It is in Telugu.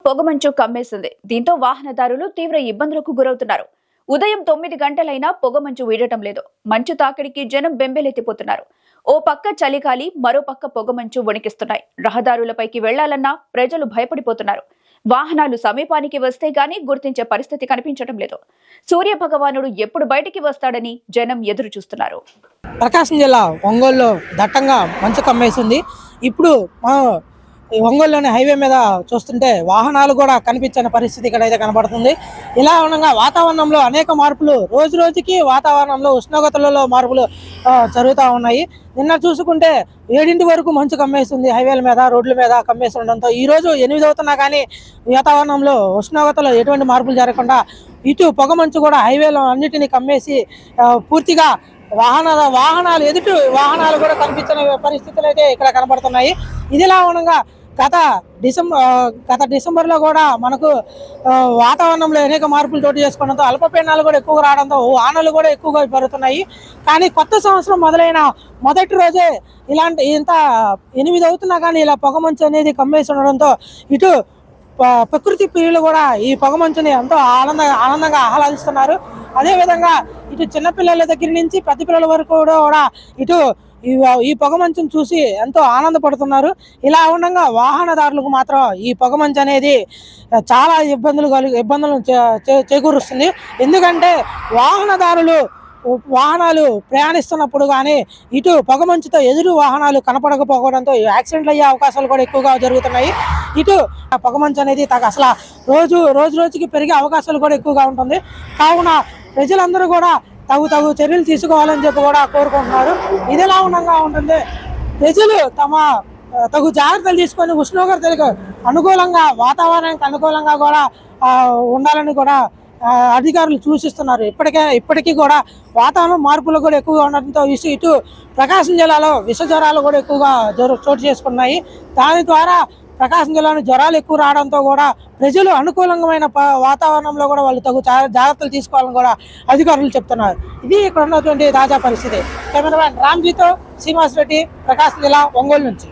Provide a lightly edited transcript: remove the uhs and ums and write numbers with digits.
పొగమంచు కమ్మేసింది. దీంతో వాహనదారులు తీవ్ర ఇబ్బందులకు గురవుతున్నారు. ఉదయం 9 గంటలైనా పొగమంచు వీడటం లేదు. మంచు తాకిడికి జనం బెంబేలెత్తిపోతున్నారు. ఓ పక్క చలిగాలి, మరో పక్క పొగమంచు వణికిస్తున్నాయి. రహదారులపైకి వెళ్లాలన్నా ప్రజలు భయపడిపోతున్నారు. వాహనాలు సమీపానికి వస్తే గానీ గుర్తించే పరిస్థితి కనిపించడం లేదు. సూర్య భగవానుడు ఎప్పుడు బయటికి వస్తాడని జనం ఎదురు చూస్తున్నారు. ప్రకాశం జిల్లా ఒంగోలులో దట్టంగా మంచు కమ్మేసింది. ఇప్పుడు మనం ఒంగోలులోని హైవే మీద చూస్తుంటే వాహనాలు కూడా కనిపించని పరిస్థితి ఇక్కడైతే కనబడుతుంది. ఇలా ఉండగా వాతావరణంలో అనేక మార్పులు, రోజు రోజుకి వాతావరణంలో ఉష్ణోగ్రతలలో మార్పులు జరుగుతూ ఉన్నాయి. నిన్న చూసుకుంటే 7 వరకు మంచు కమ్మేస్తుంది. హైవేల మీద, రోడ్ల మీద కమ్మేసి ఉండడంతో ఈరోజు 8 అవుతున్నా కానీ వాతావరణంలో ఉష్ణోగ్రతలో ఎటువంటి మార్పులు జరగకుండా ఇటు పొగ మంచు కూడా హైవేలో అన్నిటినీ కమ్మేసి పూర్తిగా వాహనాలు ఎదుటి వాహనాలు కూడా కనిపించిన పరిస్థితులు అయితే ఇక్కడ కనబడుతున్నాయి. ఇదిలా ఉండగా గత డిసెంబర్లో కూడా మనకు వాతావరణంలో అనేక మార్పులు చోటు చేసుకోవడంతో అల్పపీడనాలు కూడా ఎక్కువగా రావడంతో వానలు కూడా ఎక్కువగా పెరుగుతున్నాయి. కానీ కొత్త సంవత్సరం మొదలైన మొదటి రోజే ఇంత 8 అవుతున్నా కానీ ఇలా పొగమంచు అనేది కమ్మేసి ఉండడంతో ఇటు ప్రకృతి ప్రియులు కూడా ఈ పొగమంచుని ఎంతో ఆనందంగా ఆహ్లాదిస్తున్నారు. అదేవిధంగా ఇటు చిన్నపిల్లల దగ్గర నుంచి పెద్ద పిల్లల వరకు కూడా ఇటు ఈ పొగమంచును చూసి ఎంతో ఆనందపడుతున్నారు. ఇలా ఉండగా వాహనదారులకు మాత్రం ఈ పొగమంచు అనేది చాలా ఇబ్బందులను చేకూరుస్తుంది. ఎందుకంటే వాహనాలు ప్రయాణిస్తున్నప్పుడు కానీ ఇటు పొగమంచుతో ఎదురు వాహనాలు కనపడకపోవడంతో యాక్సిడెంట్లు అయ్యే అవకాశాలు కూడా ఎక్కువగా జరుగుతున్నాయి. ఇటు పొగమంచు అనేది అసలు రోజుకి పెరిగే అవకాశాలు కూడా ఎక్కువగా ఉంటుంది. కావున ప్రజలందరూ కూడా తగు చర్యలు తీసుకోవాలని చెప్పి కూడా కోరుకుంటున్నారు. ఇదిలా ఉండగా ఉంటుంది. ప్రజలు తగు జాగ్రత్తలు తీసుకొని ఉష్ణోగ్రతలకు అనుకూలంగా, వాతావరణానికి అనుకూలంగా కూడా ఉండాలని కూడా అధికారులు సూచిస్తున్నారు. ఇప్పటికీ కూడా వాతావరణ మార్పులు కూడా ఎక్కువగా ఉండడంతో ఇటు ప్రకాశం జిల్లాలో విష జ్వరాలు కూడా ఎక్కువగా చోటు చేసుకున్నాయి. దాని ద్వారా ప్రకాశం జిల్లాలో జ్వరాలు ఎక్కువ రావడంతో కూడా ప్రజలు అనుకూలమైన వాతావరణంలో కూడా వాళ్ళు తగు జాగ్రత్తలు తీసుకోవాలని కూడా అధికారులు చెప్తున్నారు. ఇది ఇక్కడ ఉన్నటువంటి తాజా పరిస్థితి. కెమెరామెన్ రామ్జీతో శ్రీనివాస్ రెడ్డి, ప్రకాశం జిల్లా, ఒంగోలు నుంచి.